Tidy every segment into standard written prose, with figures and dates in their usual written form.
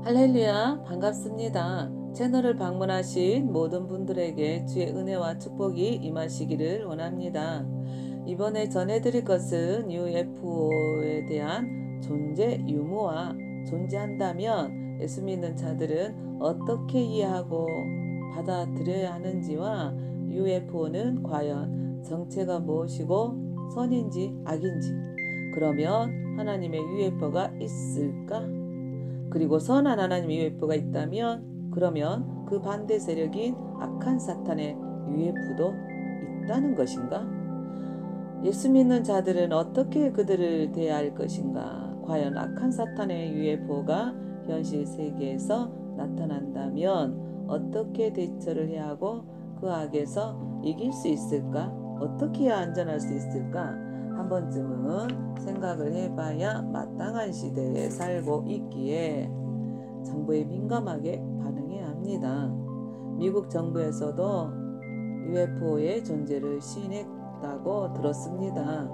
할렐루야, 반갑습니다. 채널을 방문하신 모든 분들에게 주의 은혜와 축복이 임하시기를 원합니다. 이번에 전해드릴 것은 UFO에 대한 존재 유무와 존재한다면 예수 믿는 자들은 어떻게 이해하고 받아들여야 하는지와 UFO는 과연 정체가 무엇이고 선인지 악인지, 그러면 하나님의 UFO가 있을까? 그리고 선한 하나님의 UFO가 있다면 그러면 그 반대 세력인 악한 사탄의 UFO도 있다는 것인가? 예수 믿는 자들은 어떻게 그들을 대할 것인가? 과연 악한 사탄의 UFO가 현실 세계에서 나타난다면 어떻게 대처를 해야 하고 그 악에서 이길 수 있을까? 어떻게 해야 안전할 수 있을까? 한 번쯤은 생각을 해봐야 마땅한 시대에 살고 있기에 정부에 민감하게 반응해야 합니다. 미국 정부에서도 UFO의 존재를 시인했다고 들었습니다.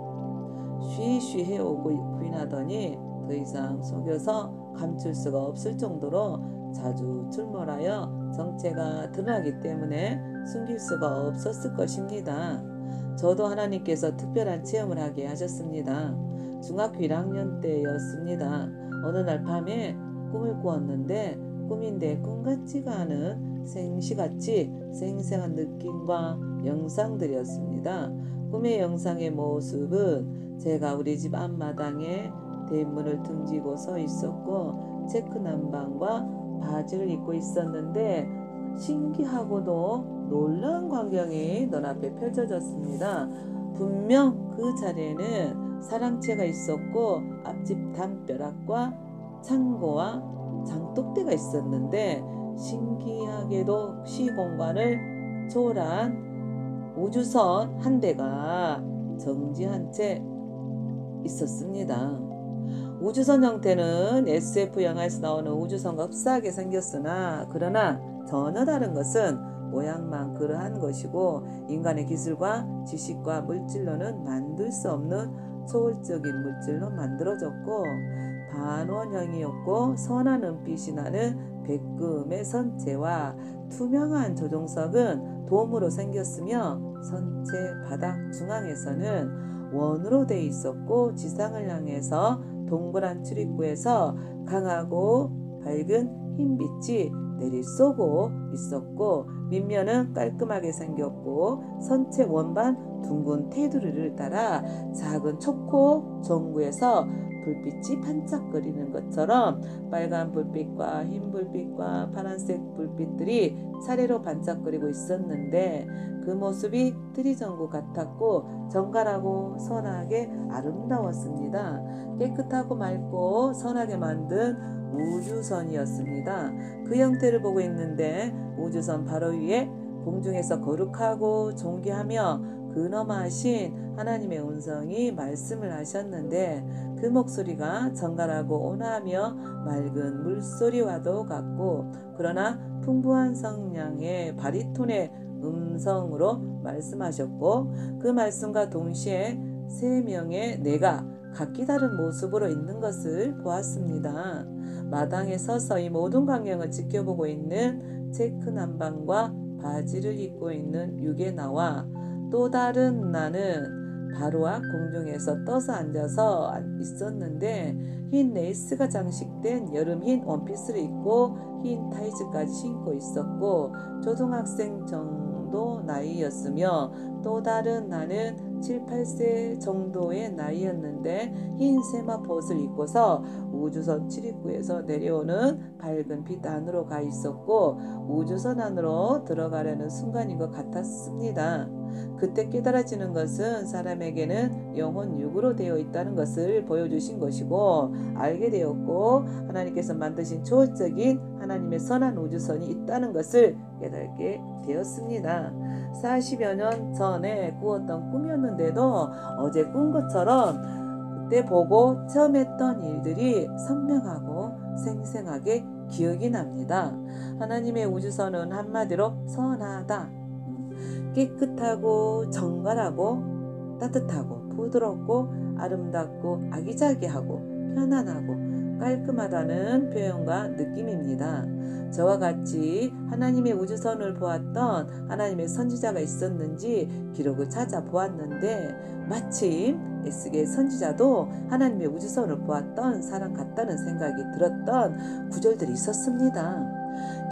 쉬쉬 해오고 부인하더니 더 이상 속여서 감출 수가 없을 정도로 자주 출몰하여 정체가 드러나기 때문에 숨길 수가 없었을 것입니다. 저도 하나님께서 특별한 체험을 하게 하셨습니다. 중학교 1학년 때였습니다. 어느 날 밤에 꿈을 꾸었는데 꿈인데 꿈 같지가 않은 생시같이 생생한 느낌과 영상들이었습니다. 꿈의 영상의 모습은 제가 우리 집 앞마당에 대문을 등지고 서 있었고 체크 남방과 바지를 입고 있었는데 신기하고도 놀라운 광경이 눈앞에 펼쳐졌습니다. 분명 그 자리에는 사랑채가 있었고 앞집 담벼락과 창고와 장독대가 있었는데 신기하게도 시공간을 초월한 우주선 한 대가 정지한 채 있었습니다. 우주선 형태는 SF 영화에서 나오는 우주선과 흡사하게 생겼으나 그러나 전혀 다른 것은 모양만 그러한 것이고 인간의 기술과 지식과 물질로는 만들 수 없는 초월적인 물질로 만들어졌고 반원형이었고 선한 은빛이 나는 백금의 선체와 투명한 조종석은 돔으로 생겼으며 선체 바닥 중앙에서는 원으로 되어 있었고 지상을 향해서 동그란 출입구에서 강하고 밝은 흰빛이 내리쏘고 있었고 밑면은 깔끔하게 생겼고 선체 원반 둥근 테두리를 따라 작은 초코 전구에서 불빛이 반짝거리는 것처럼 빨간 불빛과 흰 불빛과 파란색 불빛들이 차례로 반짝거리고 있었는데 그 모습이 트리전구 같았고 정갈하고 선하게 아름다웠습니다. 깨끗하고 맑고 선하게 만든 우주선이었습니다. 그 형태를 보고 있는데 우주선 바로 위에 공중에서 거룩하고 존귀하며 근엄하신 하나님의 음성이 말씀을 하셨는데 그 목소리가 정갈하고 온화하며 맑은 물소리와도 같고 그러나 풍부한 성량의 바리톤의 음성으로 말씀하셨고 그 말씀과 동시에 세 명의 내가 각기 다른 모습으로 있는 것을 보았습니다. 마당에 서서 이 모든 광경을 지켜보고 있는 체크 남방과 바지를 입고 있는 육의 나와 또 다른 나는 바로 앞 공중에서 떠서 앉아서 있었는데 흰 레이스가 장식된 여름 흰 원피스를 입고 흰 타이즈까지 신고 있었고 초등학생 정도 나이였으며 또 다른 나는 7, 8세 정도의 나이였는데 흰 세마포옷을 입고서 우주선 출입구에서 내려오는 밝은 빛 안으로 가 있었고 우주선 안으로 들어가려는 순간인 것 같았습니다. 그때 깨달아지는 것은 사람에게는 영혼 육으로 되어 있다는 것을 보여주신 것이고 알게 되었고 하나님께서 만드신 초월적인 하나님의 선한 우주선이 있다는 것을 깨닫게 되었습니다. 40여 년 전에 꾸었던 꿈이었는데도 어제 꾼 것처럼 그때 보고 처음 했던 일들이 선명하고 생생하게 기억이 납니다. 하나님의 우주선은 한마디로 선하다. 깨끗하고 정갈하고 따뜻하고 부드럽고 아름답고 아기자기하고 편안하고 깔끔하다는 표현과 느낌입니다. 저와 같이 하나님의 우주선을 보았던 하나님의 선지자가 있었는지 기록을 찾아보았는데 마침 에스겔 선지자도 하나님의 우주선을 보았던 사람 같다는 생각이 들었던 구절들이 있었습니다.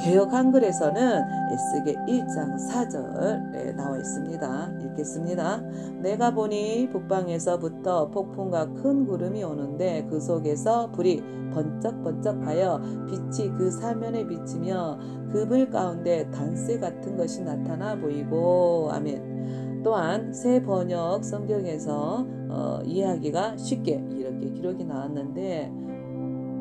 개역 한글에서는 에스겔 1장 4절에 나와 있습니다. 읽겠습니다. 내가 보니 북방에서부터 폭풍과 큰 구름이 오는데 그 속에서 불이 번쩍번쩍하여 빛이 그 사면에 비치며 그 불 가운데 단새 같은 것이 나타나 보이고 아멘. 또한 새 번역 성경에서 이해하기가 쉽게 이렇게 기록이 나왔는데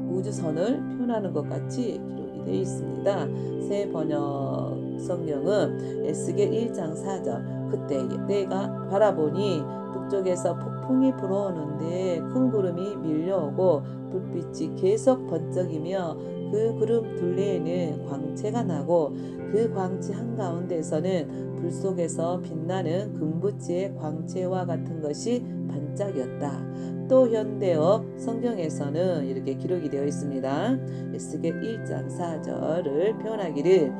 우주선을 표현하는 것 같이 되어 있습니다. 새 번역 성경은 에스겔 1장 4절 그때 내가 바라보니 북쪽에서 폭풍이 불어오는데 큰 구름이 밀려오고 불빛이 계속 번쩍이며 그 구름 둘레에는 광채가 나고 그 광채 한가운데서는 불 속에서 빛나는 금붙지의 광채와 같은 것이 반짝였다. 또 현대어 성경에서는 이렇게 기록이 되어 있습니다. 에스겔 1장 4절을 표현하기를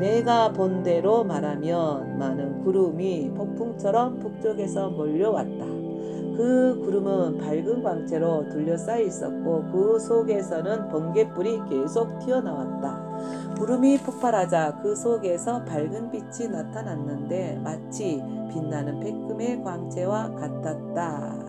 내가 본 대로 말하면 많은 구름이 폭풍처럼 북쪽에서 몰려왔다. 그 구름은 밝은 광채로 둘러싸여 있었고 그 속에서는 번갯불이 계속 튀어나왔다. 구름이 폭발하자 그 속에서 밝은 빛이 나타났는데 마치 빛나는 백금의 광채와 같았다.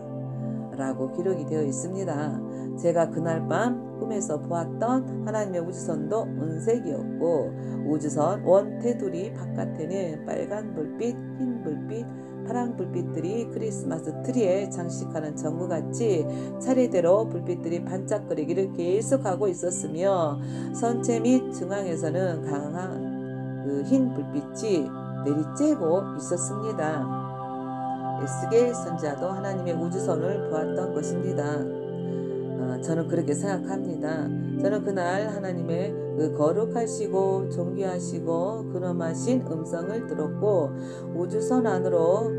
라고 기록이 되어 있습니다. 제가 그날 밤 꿈에서 보았던 하나님의 우주선도 은색이었고 우주선 원 테두리 바깥에는 빨간 불빛, 흰 불빛, 파란 불빛들이 크리스마스 트리에 장식하는 전구같이 차례대로 불빛들이 반짝거리기를 계속하고 있었으며 선체 및 중앙에서는 강한 그 흰 불빛이 내리쬐고 있었습니다. 에스겔 선지자도 하나님의 우주선을 보았던 것입니다. 저는 그렇게 생각합니다. 저는 그날 하나님의 그 거룩하시고 존귀하시고 근엄하신 음성을 들었고 우주선 안으로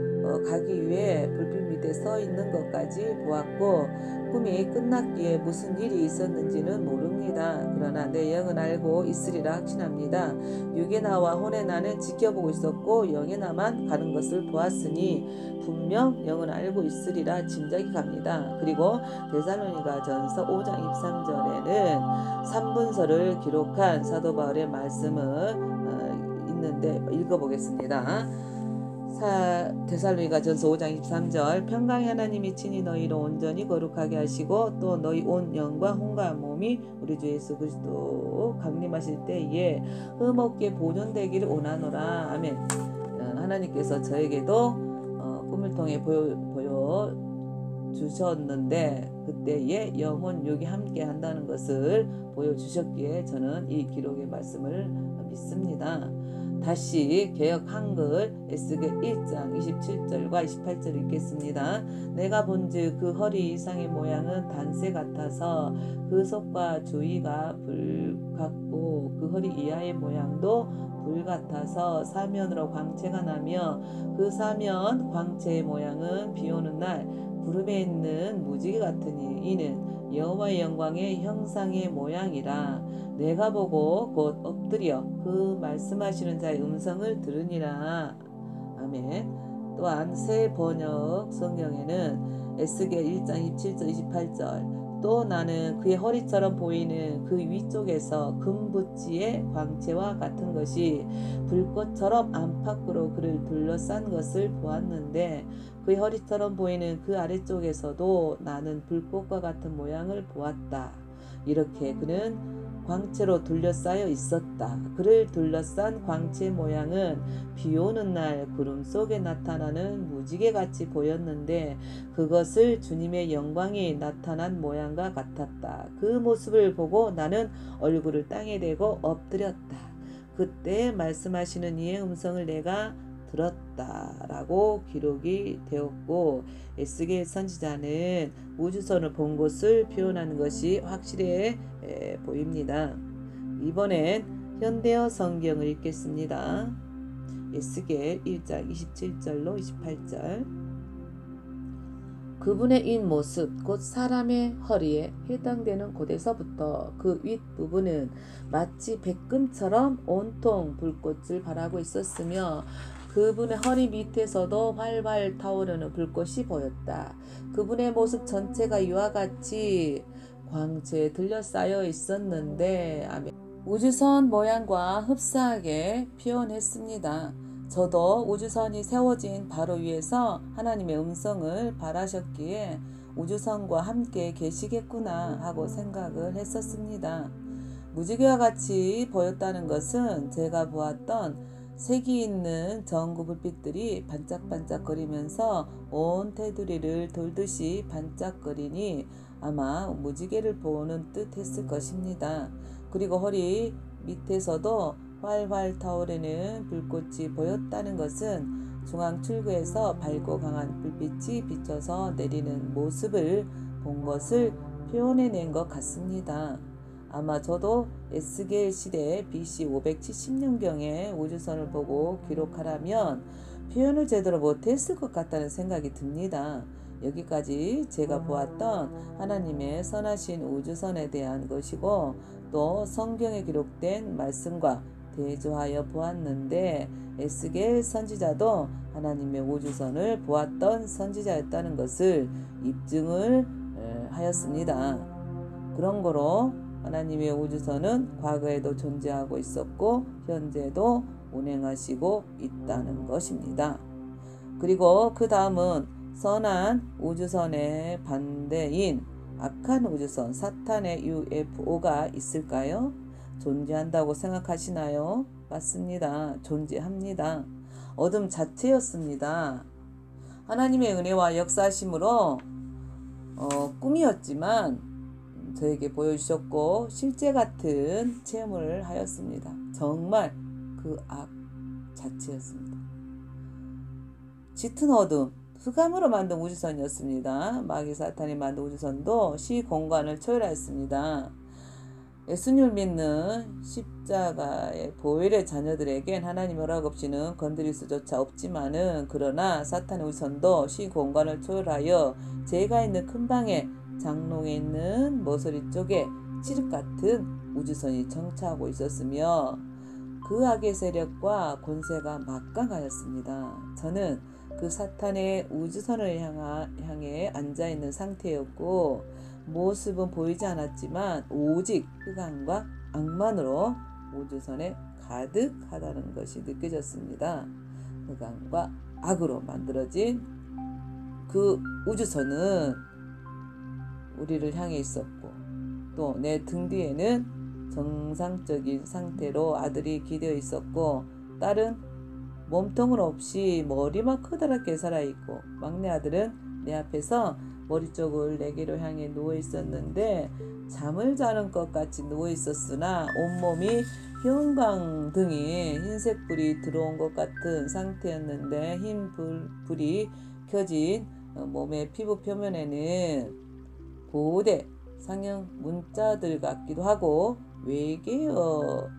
가기 위해 불빛 밑에 서 있는 것까지 보았고 꿈이 끝났기에 무슨 일이 있었는지는 모릅니다. 그러나 내 영은 알고 있으리라 확신합니다. 육의 나와 혼의 나는 지켜보고 있었고 영의 나만 가는 것을 보았으니 분명 영은 알고 있으리라 짐작이 갑니다. 그리고 데살로니가전서 5장 23절에는 3분서를 기록한 사도 바울의 말씀을 있는데 읽어보겠습니다. 데살로니가전서 5장 23절 평강의 하나님이 친히 너희를 온전히 거룩하게 하시고 또 너희 온 영과 혼과 몸이 우리 주 예수 그리스도 강림하실 때에 흠없게 보존되기를 원하노라. 아멘. 하나님께서 저에게도 꿈을 통해 보여주셨는데 그때에 영혼 육이 함께 한다는 것을 보여주셨기에 저는 이 기록의 말씀을 믿습니다. 다시 개역 한글 에스겔 1장 27절과 28절 읽겠습니다. 내가 본즉 그 허리 이상의 모양은 단새 같아서 그 속과 주위가 불 같고 그 허리 이하의 모양도 불 같아서 사면으로 광채가 나며 그 사면 광채의 모양은 비오는 날 구름에 있는 무지개 같으니 이는 여호와의 영광의 형상의 모양이라. 내가 보고 곧 엎드려 그 말씀하시는 자의 음성을 들으니라. 아멘. 또한 새 번역 성경에는 에스겔 1장 27절 28절 또 나는 그의 허리처럼 보이는 그 위쪽에서 금붙지의 광채와 같은 것이 불꽃처럼 안팎으로 그를 둘러싼 것을 보았는데 그의 허리처럼 보이는 그 아래쪽에서도 나는 불꽃과 같은 모양을 보았다. 이렇게 그는 광채로 둘러싸여 있었다. 그를 둘러싼 광채 모양은 비 오는 날 구름 속에 나타나는 무지개같이 보였는데 그것을 주님의 영광이 나타난 모양과 같았다. 그 모습을 보고 나는 얼굴을 땅에 대고 엎드렸다. 그때 말씀하시는 이의 음성을 내가 들었다라고 기록이 되었고 에스겔 선지자는 우주선을 본 것을 표현하는 것이 확실해 보입니다. 이번엔 현대어 성경을 읽겠습니다. 에스겔 1장 27절로 28절 그분의 잇모습 곧 사람의 허리에 해당되는 곳에서부터 그 윗부분은 마치 백금처럼 온통 불꽃을 발하고 있었으며 그분의 허리 밑에서도 활활 타오르는 불꽃이 보였다. 그분의 모습 전체가 이와 같이 광채에 들러싸여 있었는데 우주선 모양과 흡사하게 표현했습니다. 저도 우주선이 세워진 바로 위에서 하나님의 음성을 발하셨기에 우주선과 함께 계시겠구나 하고 생각을 했었습니다. 무지개와 같이 보였다는 것은 제가 보았던 색이 있는 전구 불빛들이 반짝반짝거리면서 온 테두리를 돌듯이 반짝거리니 아마 무지개를 보는 듯 했을 것입니다. 그리고 허리 밑에서도 활활 타오르는 불꽃이 보였다는 것은 중앙 출구에서 밝고 강한 불빛이 비쳐서 내리는 모습을 본 것을 표현해낸 것 같습니다. 아마 저도 에스겔 시대 BC 570년경에 우주선을 보고 기록하라면 표현을 제대로 못했을 것 같다는 생각이 듭니다. 여기까지 제가 보았던 하나님의 선하신 우주선에 대한 것이고 또 성경에 기록된 말씀과 대조하여 보았는데 에스겔 선지자도 하나님의 우주선을 보았던 선지자였다는 것을 입증을 하였습니다. 그런 거로 하나님의 우주선은 과거에도 존재하고 있었고 현재도 운행하시고 있다는 것입니다. 그리고 그 다음은 선한 우주선의 반대인 악한 우주선 사탄의 UFO가 있을까요? 존재한다고 생각하시나요? 맞습니다. 존재합니다. 어둠 자체였습니다. 하나님의 은혜와 역사하심으로 꿈이었지만 저에게 보여주셨고 실제 같은 체험을 하였습니다. 정말 그 악 자체였습니다. 짙은 어둠, 흑암으로 만든 우주선이었습니다. 마귀 사탄이 만든 우주선도 시공간을 초월하였습니다. 예수님을 믿는 십자가의 보혈의 자녀들에겐 하나님의 허락 없이는 건드릴 수조차 없지만은 그러나 사탄의 우주선도 시공간을 초월하여 제가 있는 큰 방에 장롱에 있는 모서리 쪽에 칠흑같은 우주선이 정차하고 있었으며 그 악의 세력과 권세가 막강하였습니다. 저는 그 사탄의 우주선을 향해 앉아있는 상태였고 모습은 보이지 않았지만 오직 흑암과 악만으로 우주선에 가득하다는 것이 느껴졌습니다. 흑암과 악으로 만들어진 그 우주선은 우리를 향해 있었고 또 내 등 뒤에는 정상적인 상태로 아들이 기대어 있었고 딸은 몸통은 없이 머리만 커다랗게 살아있고 막내 아들은 내 앞에서 머리 쪽을 내게로 향해 누워 있었는데 잠을 자는 것 같이 누워 있었으나 온몸이 형광등이 흰색 불이 들어온 것 같은 상태였는데 흰 불이 켜진 몸의 피부 표면에는 고대 상형 문자들 같기도 하고 외계어처럼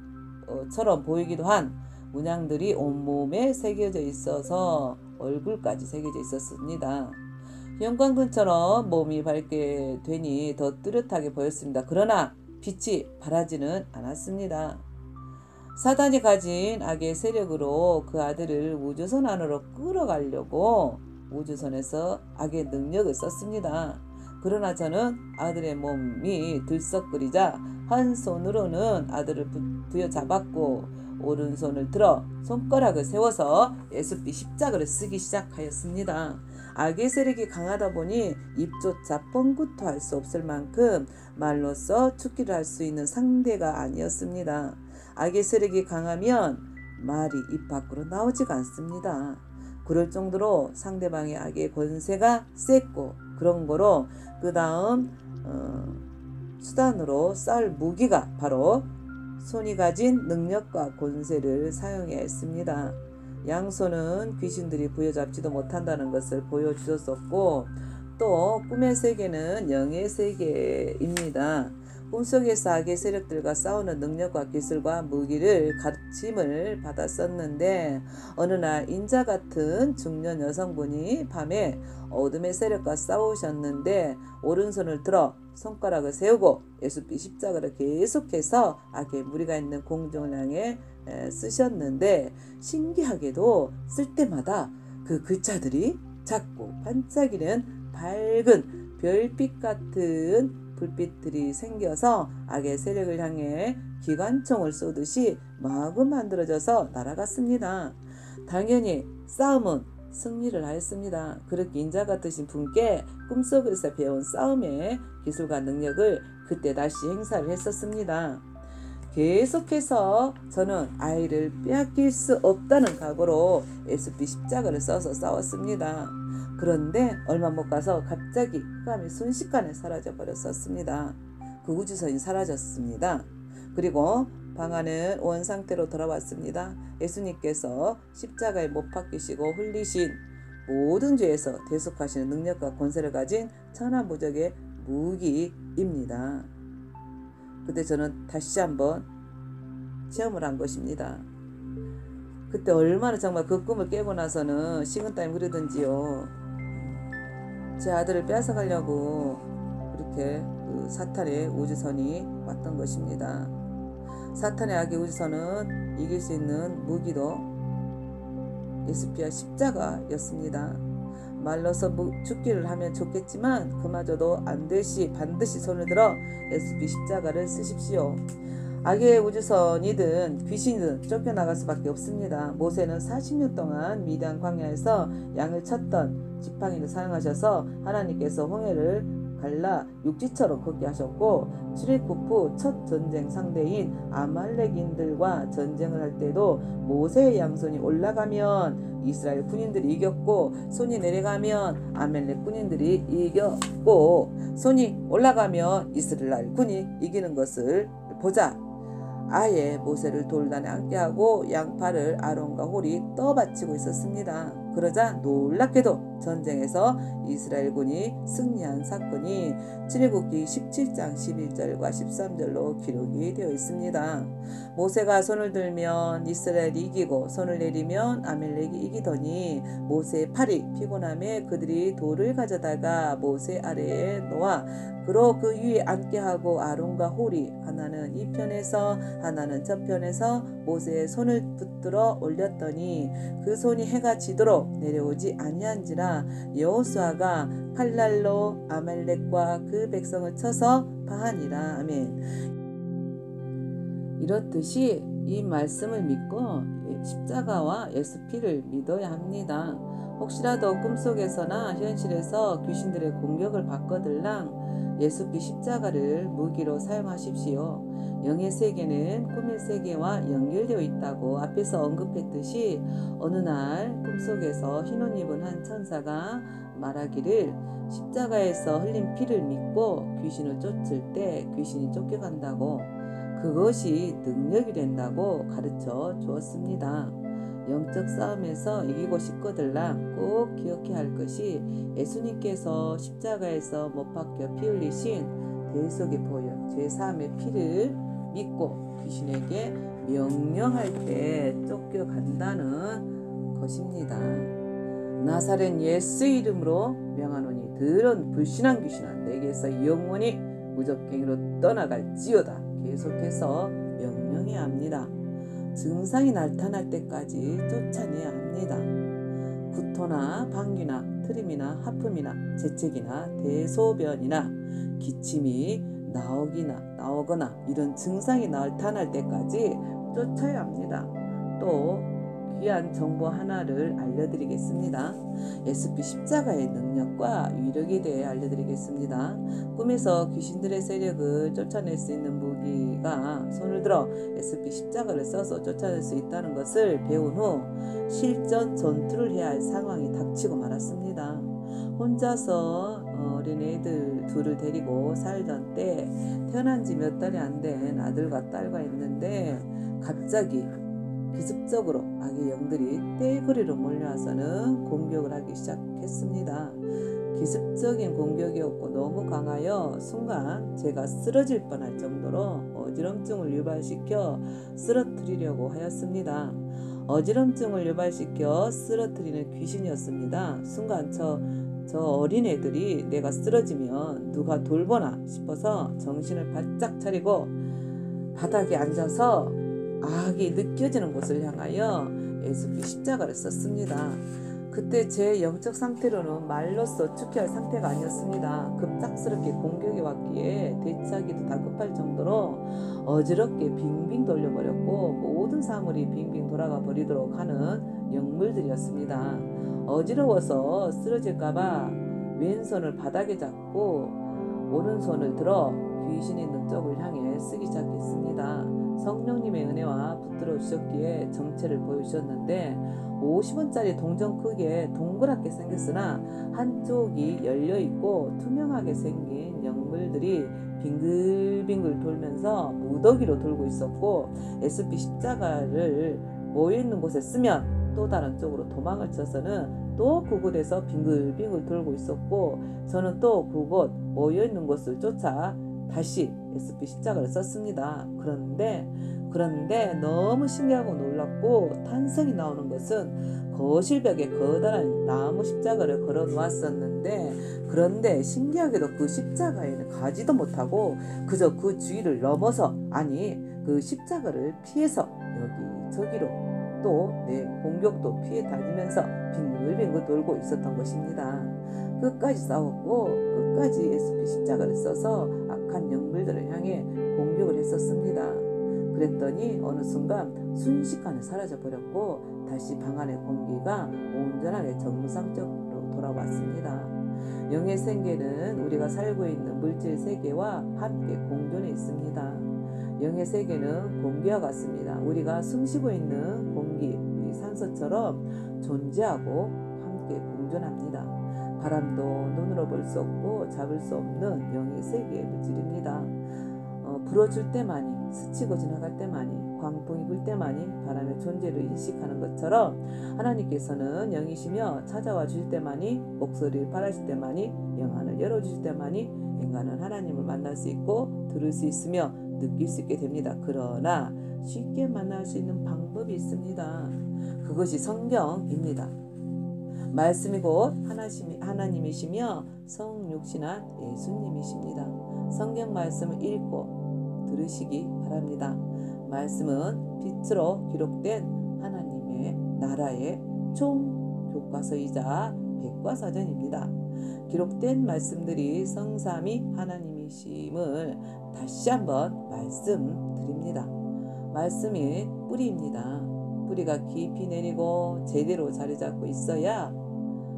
보이기도 한 문양들이 온몸에 새겨져 있어서 얼굴까지 새겨져 있었습니다. 형광등처럼 몸이 밝게 되니 더 뚜렷하게 보였습니다. 그러나 빛이 바라지는 않았습니다. 사단이 가진 악의 세력으로 그 아들을 우주선 안으로 끌어가려고 우주선에서 악의 능력을 썼습니다. 그러나 저는 아들의 몸이 들썩거리자 한 손으로는 아들을 부여잡았고 오른손을 들어 손가락을 세워서 예수빛 십자가를 쓰기 시작하였습니다. 악의 세력이 강하다 보니 입조차 뻥긋도 할 수 없을 만큼 말로써 죽기를 할 수 있는 상대가 아니었습니다. 악의 세력이 강하면 말이 입 밖으로 나오지가 않습니다. 그럴 정도로 상대방의 악의 권세가 셌고 그런 거로 그 다음 수단으로 쌀 무기가 바로 손이 가진 능력과 권세를 사용해야 했습니다. 양손은 귀신들이 부여잡지도 못한다는 것을 보여주셨었고 또 꿈의 세계는 영의 세계입니다. 꿈속에서 악의 세력들과 싸우는 능력과 기술과 무기를 가르침을 받았었는데 어느 날 인자 같은 중년 여성분이 밤에 어둠의 세력과 싸우셨는데 오른손을 들어 손가락을 세우고 예수피 십자가를 계속해서 악의 무리가 있는 공중을 향해 쓰셨는데 신기하게도 쓸 때마다 그 글자들이 작고 반짝이는 밝은 별빛 같은 불빛들이 생겨서 악의 세력을 향해 기관총을 쏘듯이 마구 만들어져서 날아갔습니다. 당연히 싸움은 승리를 하였습니다. 그렇게 인자 같으신 분께 꿈속에서 배운 싸움의 기술과 능력을 그때 다시 행사를 했었습니다. 계속해서 저는 아이를 빼앗길 수 없다는 각오로 예수피 십자가를 써서 싸웠습니다. 그런데 얼마 못 가서 갑자기 흑암이 순식간에 사라져 버렸었습니다. 그 우주선이 사라졌습니다. 그리고 방 안은 원 상태로 돌아왔습니다. 예수님께서 십자가에 못 박히시고 흘리신 모든 죄에서 대속하시는 능력과 권세를 가진 천하무적의 무기입니다. 그때 저는 다시 한번 체험을 한 것입니다. 그때 얼마나 정말 그 꿈을 깨고 나서는 식은땀이 흐르던지요. 제 아들을 뺏어가려고 그렇게 그 사탄의 우주선이 왔던 것입니다. 사탄의 악의 우주선은 이길 수 있는 무기도 예수피와 십자가였습니다. 말로서 죽기를 하면 좋겠지만 그마저도 안되시 반드시 손을 들어 예수피 십자가를 쓰십시오. 악의 우주선이든 귀신이든 쫓겨나갈 수밖에 없습니다. 모세는 40년 동안 미디안 광야에서 양을 쳤던 지팡이를 사용하셔서 하나님께서 홍해를 갈라 육지처럼 걷게 하셨고 출애굽 후 첫 전쟁 상대인 아말렉인들과 전쟁을 할 때도 모세의 양손이 올라가면 이스라엘 군인들이 이겼고 손이 내려가면 아말렉 군인들이 이겼고 손이 올라가면 이스라엘 군이 이기는 것을 보자. 아예 모세를 돌단에 앉게 하고 양팔을 아론과 홀이 떠받치고 있었습니다. 그러자 놀랍게도 전쟁에서 이스라엘군이 승리한 사건이 출애굽기 17장 11절과 13절로 기록이 되어 있습니다. 모세가 손을 들면 이스라엘이 이기고 손을 내리면 아멜렉이 이기더니 모세의 팔이 피곤함에 그들이 돌을 가져다가 모세 아래에 놓아 그로 그 위에 앉게 하고 아론과 홀이 하나는 이 편에서 하나는 저 편에서 모세의 손을 붙들어 올렸더니 그 손이 해가 지도록 내려오지 아니한지라 여호수아가 칼날로 아말렉과 그 백성을 쳐서 파하니라. 아멘. 이렇듯이 이 말씀을 믿고 십자가와 예수피를 믿어야 합니다. 혹시라도 꿈속에서나 현실에서 귀신들의 공격을 받거들랑 예수피 십자가를 무기로 사용하십시오. 영의 세계는 꿈의 세계와 연결되어 있다고 앞에서 언급했듯이 어느 날 꿈속에서 흰 옷 입은 한 천사가 말하기를 십자가에서 흘린 피를 믿고 귀신을 쫓을 때 귀신이 쫓겨간다고 그것이 능력이 된다고 가르쳐 주었습니다. 영적 싸움에서 이기고 싶거들랑 꼭 기억해야 할 것이 예수님께서 십자가에서 못 박혀 피 흘리신 대속의 보혈 죄사함의 피를 믿고 귀신에게 명령할 때 쫓겨간다는 것입니다. 나사렛 예수 이름으로 명하노니 들은 불신한 귀신아 내게서 영원히 무적갱이로 떠나갈지어다. 계속해서 명령해야 합니다. 증상이 나타날 때까지 쫓아내야 합니다. 구토나 방귀나 트림이나 하품이나 재채기나 대소변이나 기침이 나오거나 이런 증상이 나타날 때까지 쫓아야 합니다. 또 귀한 정보 하나를 알려드리겠습니다. 예수피 십자가의 능력과 위력에 대해 알려드리겠습니다. 꿈에서 귀신들의 세력을 쫓아낼 수 있는 무기가 손을 들어 예수피 십자가를 써서 쫓아낼 수 있다는 것을 배운 후 실전 전투를 해야 할 상황이 닥치고 말았습니다. 혼자서 어린애들 둘을 데리고 살던 때 태어난 지 몇 달이 안 된 아들과 딸과 있는데 갑자기 기습적으로 악의 영들이 떼거리로 몰려와서는 공격을 하기 시작했습니다. 기습적인 공격이었고 너무 강하여 순간 제가 쓰러질 뻔할 정도로 어지럼증을 유발시켜 쓰러뜨리려고 하였습니다. 어지럼증을 유발시켜 쓰러뜨리는 귀신이었습니다. 순간 저 어린애들이 내가 쓰러지면 누가 돌보나 싶어서 정신을 바짝 차리고 바닥에 앉아서 악이 느껴지는 곳을 향하여 예수께 십자가를 썼습니다. 그때 제 영적 상태로는 말로써 축회할 상태가 아니었습니다. 급작스럽게 공격이 왔기에 대처하기도 다급할 정도로 어지럽게 빙빙 돌려버렸고 모든 사물이 빙빙 돌아가 버리도록 하는 영물들이었습니다. 어지러워서 쓰러질까봐 왼손을 바닥에 잡고 오른손을 들어 귀신 있는 쪽을 향해 쓰기 시작했습니다. 성령님의 은혜와 붙들어 주셨기에 정체를 보여주셨는데 50원짜리 동전 크기에 동그랗게 생겼으나 한쪽이 열려있고 투명하게 생긴 영물들이 빙글빙글 돌면서 무더기로 돌고 있었고 SP 십자가를 모여있는 곳에 쓰면 또 다른 쪽으로 도망을 쳐서는 또 그곳에서 빙글빙글 돌고 있었고 저는 또 그곳 모여있는 곳을 쫓아 다시 SP 십자가를 썼습니다. 그런데 너무 신기하고 놀랍고 탄성이 나오는 것은 거실벽에 커다란 나무 십자가를 걸어 놓았었는데 그런데 신기하게도 그 십자가에는 가지도 못하고 그저 그 주위를 넘어서 그 십자가를 피해서 여기저기로 또 내 공격도 피해 다니면서 빙글빙글 돌고 있었던 것입니다. 끝까지 싸웠고 끝까지 SP 십자가를 써서 악한 영물들을 향해 공격을 했었습니다. 그랬더니 어느 순간 순식간에 사라져 버렸고 다시 방 안의 공기가 온전하게 정상적으로 돌아왔습니다. 영의 세계는 우리가 살고 있는 물질 세계와 함께 공존해 있습니다. 영의 세계는 공기와 같습니다. 우리가 숨쉬고 있는 공기, 산소처럼 존재하고 함께 공존합니다. 바람도 눈으로 볼 수 없고 잡을 수 없는 영의 세계의 물질입니다. 불어줄 때만이, 스치고 지나갈 때만이, 광풍이 불 때만이 바람의 존재를 인식하는 것처럼 하나님께서는 영이시며 찾아와 주실 때만이, 목소리를 바라실 때만이, 영안을 열어주실 때만이 인간은 하나님을 만날 수 있고 들을 수 있으며 느낄 수 있게 됩니다. 그러나 쉽게 만날 수 있는 방법이 있습니다. 그것이 성경입니다. 말씀이 곧 하나님이시며 성육신한 예수님이십니다. 성경 말씀을 읽고 들으시기 바랍니다. 말씀은 빛으로 기록된 하나님의 나라의 총교과서이자 백과사전입니다. 기록된 말씀들이 성삼위 하나님이심을 다시 한번 말씀드립니다. 말씀이 뿌리입니다. 뿌리가 깊이 내리고 제대로 자리 잡고 있어야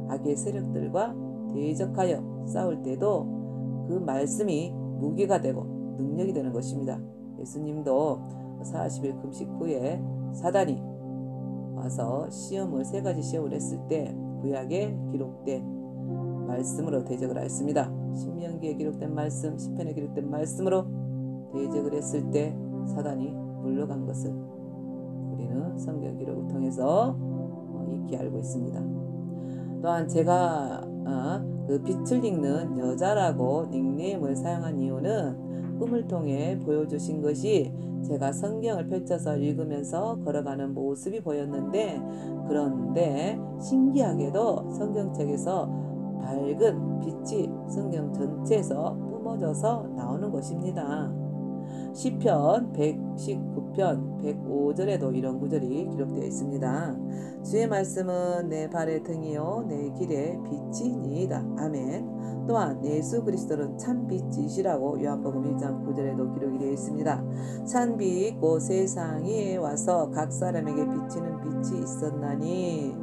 악의 세력들과 대적하여 싸울 때도 그 말씀이 무기가 되고 능력이 되는 것입니다. 예수님도 40일 금식 후에 사단이 와서 시험을 3가지 시험을 했을 때 구약에 기록된 말씀으로 대적을 하였습니다. 신명기에 기록된 말씀, 시편에 기록된 말씀으로 대적을 했을 때 사단이 물러간 것을 우리는 성경 기록을 통해서 익히 알고 있습니다. 또한 제가 그 빛을 읽는 여자라고 닉네임을 사용한 이유는 꿈을 통해 보여주신 것이 제가 성경을 펼쳐서 읽으면서 걸어가는 모습이 보였는데 그런데 신기하게도 성경책에서 밝은 빛이 성경 전체에서 뿜어져서 나오는 것입니다. 시편 119편 105절에도 이런 구절이 기록되어 있습니다. 주의 말씀은 내 발의 등이요 내 길의 빛이니이다. 아멘. 또한 예수 그리스도는 참빛이시라고 요한복음 1장 9절에도 기록이 되어 있습니다. 참빛 곧 세상에 와서 각 사람에게 비치는 빛이 있었나니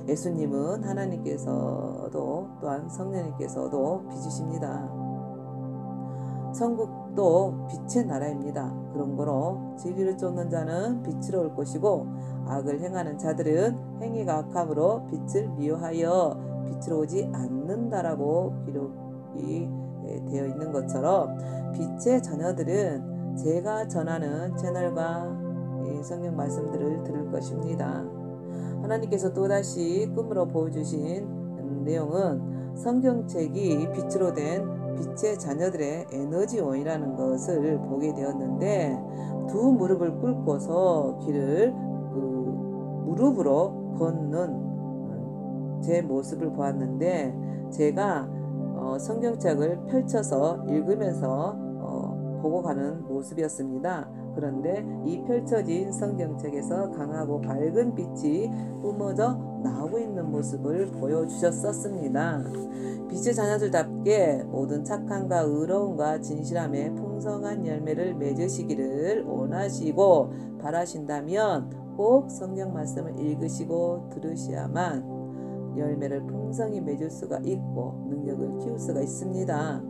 예수님은 하나님께서도 또한 성령님께서도 빛이십니다. 천국도 빛의 나라입니다. 그러므로 진리를 쫓는 자는 빛으로 올 것이고 악을 행하는 자들은 행위가 악함으로 빛을 미워하여 빛으로 오지 않는다라고 기록이 되어 있는 것처럼 빛의 자녀들은 제가 전하는 채널과 성경 말씀들을 들을 것입니다. 하나님께서 또다시 꿈으로 보여주신 내용은 성경책이 빛으로 된 빛의 자녀들의 에너지원이라는 것을 보게 되었는데, 두 무릎을 꿇고서 길을 무릎으로 걷는 제 모습을 보았는데, 제가 성경책을 펼쳐서 읽으면서 보고 가는 모습이었습니다. 그런데 이 펼쳐진 성경책에서 강하고 밝은 빛이 뿜어져 나오고 있는 모습을 보여주셨었습니다. 빛의 자녀들답게 모든 착함과 의로움과 진실함에 풍성한 열매를 맺으시기를 원하시고 바라신다면 꼭 성경 말씀을 읽으시고 들으셔야만 열매를 풍성히 맺을 수가 있고 능력을 키울 수가 있습니다.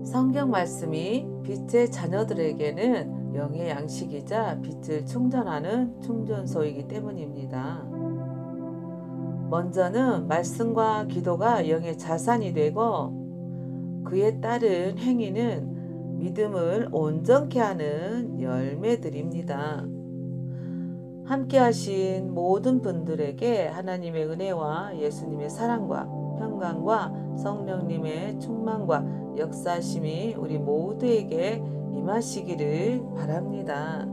성경 말씀이 빛의 자녀들에게는 영의 양식이자 빛을 충전하는 충전소이기 때문입니다. 먼저는 말씀과 기도가 영의 자산이 되고, 그에 따른 행위는 믿음을 온전케 하는 열매들입니다. 함께 하신 모든 분들에게 하나님의 은혜와 예수님의 사랑과 평강과 성령님의 충만과 역사심이 우리 모두에게 임하시기를 바랍니다.